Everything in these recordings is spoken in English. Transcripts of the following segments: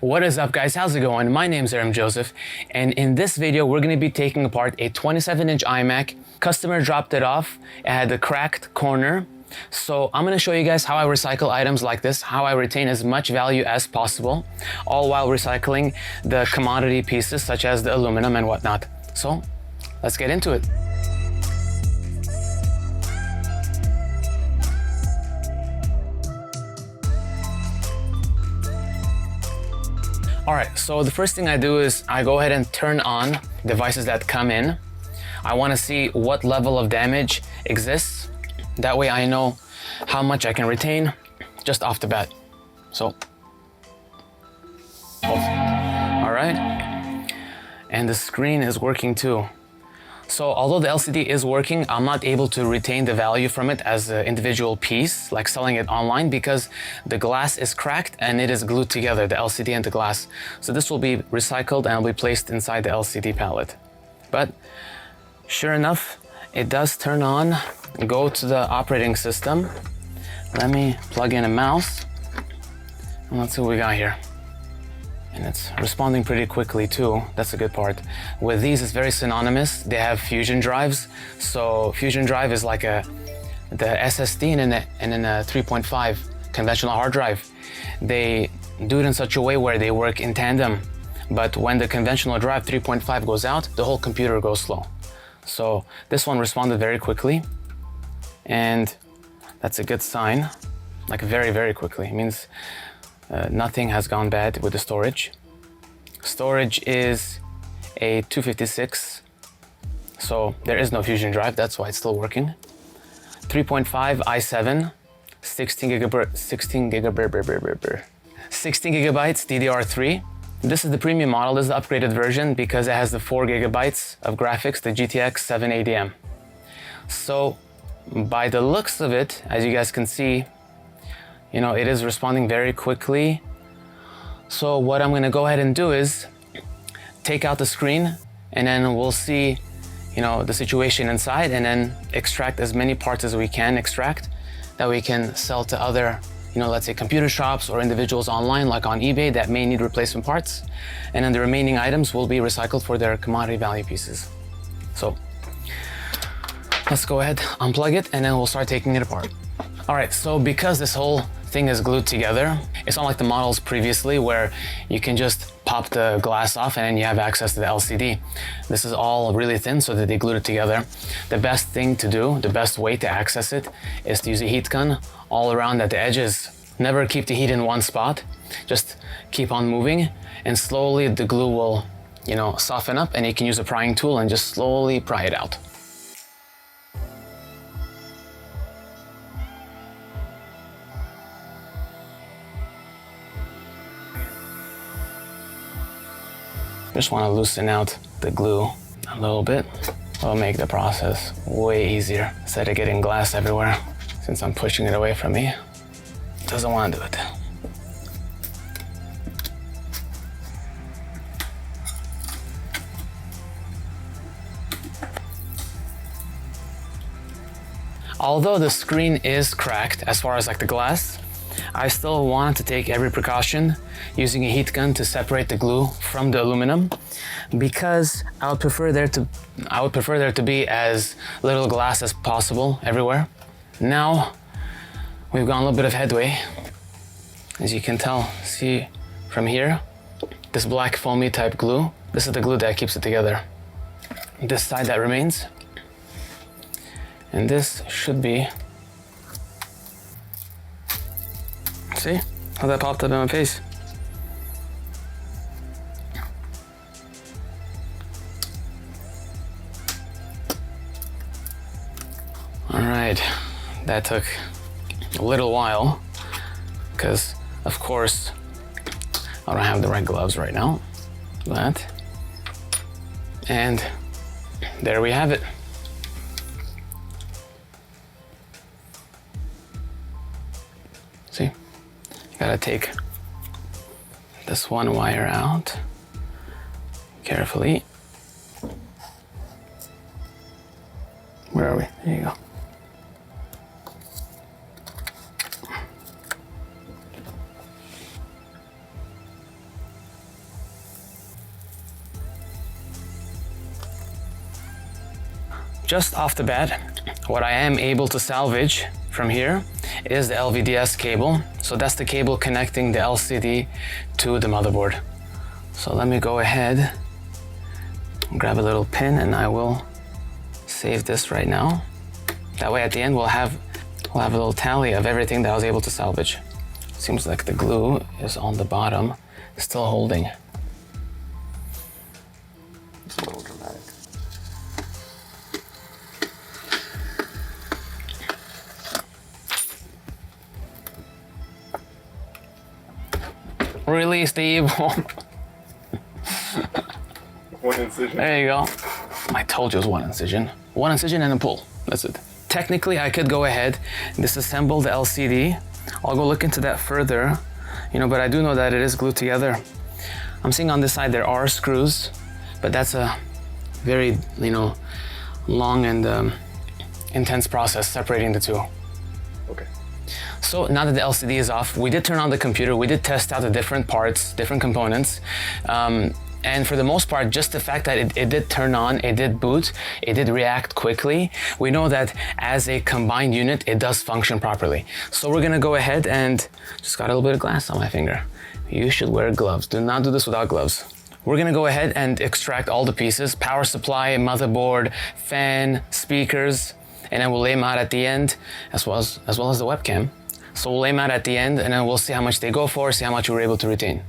What is up, guys? How's it going? My name's Aram Joseph, and in this video we're going to be taking apart a 27-inch iMac. Customer dropped it off. It had a cracked corner. So I'm going to show you guys how I recycle items like this, how I retain as much value as possible, all while recycling the commodity pieces such as the aluminum and whatnot. So let's get into it. All right, so the first thing I do is I go ahead and turn on devices that come in. I want to see what level of damage exists. That way I know how much I can retain just off the bat. So, all right. And the screen is working too. So although the LCD is working, I'm not able to retain the value from it as an individual piece, like selling it online, because the glass is cracked and it is glued together, the LCD and the glass. So this will be recycled and will be placed inside the LCD palette. But sure enough, it does turn on. Go to the operating system. Let me plug in a mouse. And let's see what we got here. And it's responding pretty quickly too. That's a good part. With these, it's very synonymous. They have fusion drives. So fusion drive is like the SSD and in a 3.5 conventional hard drive. They do it in such a way where they work in tandem. But when the conventional drive 3.5 goes out, the whole computer goes slow. So this one responded very quickly. And that's a good sign. Like very, very quickly. It means nothing has gone bad with the storage. Storage is a 256, so there is no fusion drive, that's why it's still working. 3.5 i7, 16 gigabytes DDR3. This is the premium model. This is the upgraded version because it has the 4 gigabytes of graphics, the GTX 780M. So by the looks of it, as you guys can see, you know, it is responding very quickly. So what I'm going to go ahead and do is take out the screen, and then we'll see, you know, the situation inside, and then extract as many parts as we can extract that we can sell to other, you know, let's say computer shops or individuals online like on eBay that may need replacement parts. And then the remaining items will be recycled for their commodity value pieces. So let's go ahead, unplug it, and then we'll start taking it apart. All right, so because this whole thing is glued together, it's not like the models previously where you can just pop the glass off and then you have access to the LCD. This is all really thin so that they glued it together. The best thing to do, the best way to access it is to use a heat gun all around at the edges. Never keep the heat in one spot. Just keep on moving and slowly the glue will, you know, soften up, and you can use a prying tool and just slowly pry it out. Just want to loosen out the glue a little bit. It'll make the process way easier instead of getting glass everywhere. Since I'm pushing it away from me, it doesn't want to do it. Although the screen is cracked as far as like the glass, I still want to take every precaution using a heat gun to separate the glue from the aluminum, because I would prefer there to be as little glass as possible everywhere. Now we've gone a little bit of headway. As you can tell, see from here, this black foamy type glue, this is the glue that keeps it together. This side that remains, and this should be. See how that popped up in my face? All right, that took a little while because, of course, I don't have the right gloves right now. And there we have it. See? Gotta take this one wire out carefully. Where are we? There you go. just off the bat, what I am able to salvage from here is the LVDS cable. So that's the cable connecting the LCD to the motherboard. So let me go ahead, grab a little pin, and I will save this right now. That way at the end we'll have a little tally of everything that I was able to salvage. Seems like the glue is on the bottom, still holding. It's a little dramatic. Release the evil. One incision. There you go. I told you it was one incision. One incision and a pull. That's it. Technically, I could go ahead and disassemble the LCD. I'll go look into that further, but I do know that it is glued together. I'm seeing on this side there are screws, but that's a very, long and intense process separating the two. Okay. So now that the LCD is off, we did turn on the computer, we did test out the different parts, different components. And for the most part, just the fact that it did turn on, it did boot, it did react quickly, we know that as a combined unit, it does function properly. So we're gonna go ahead and just got a little bit of glass on my finger. You should wear gloves. Do not do this without gloves. We're gonna go ahead and extract all the pieces, power supply, motherboard, fan, speakers, and then we'll lay them out at the end, as well as the webcam. So we'll lay them out at the end, and then we'll see how much they go for, see how much we're able to retain.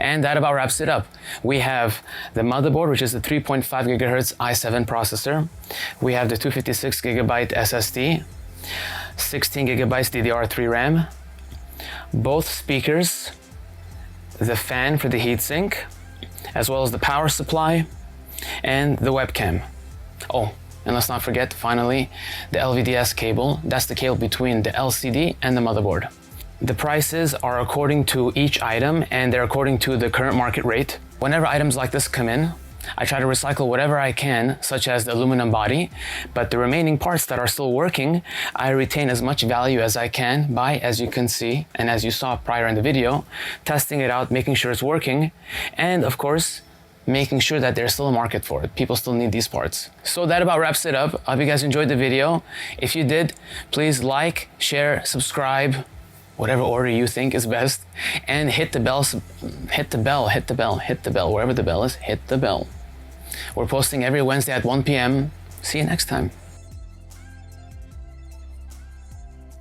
And that about wraps it up. We have the motherboard, which is the 3.5 GHz i7 processor. We have the 256 GB SSD, 16 GB DDR3 RAM, both speakers, the fan for the heatsink, as well as the power supply, and the webcam. Oh, and let's not forget, finally, the LVDS cable. That's the cable between the LCD and the motherboard. The prices are according to each item, and they're according to the current market rate. Whenever items like this come in, I try to recycle whatever I can, such as the aluminum body, but the remaining parts that are still working, I retain as much value as I can by, as you can see, and as you saw prior in the video, testing it out, making sure it's working, and of course, making sure that there's still a market for it. People still need these parts. So that about wraps it up. I hope you guys enjoyed the video. If you did, please like, share, subscribe, whatever order you think is best, and hit the bell, wherever the bell is, hit the bell. We're posting every Wednesday at 1 p.m. See you next time.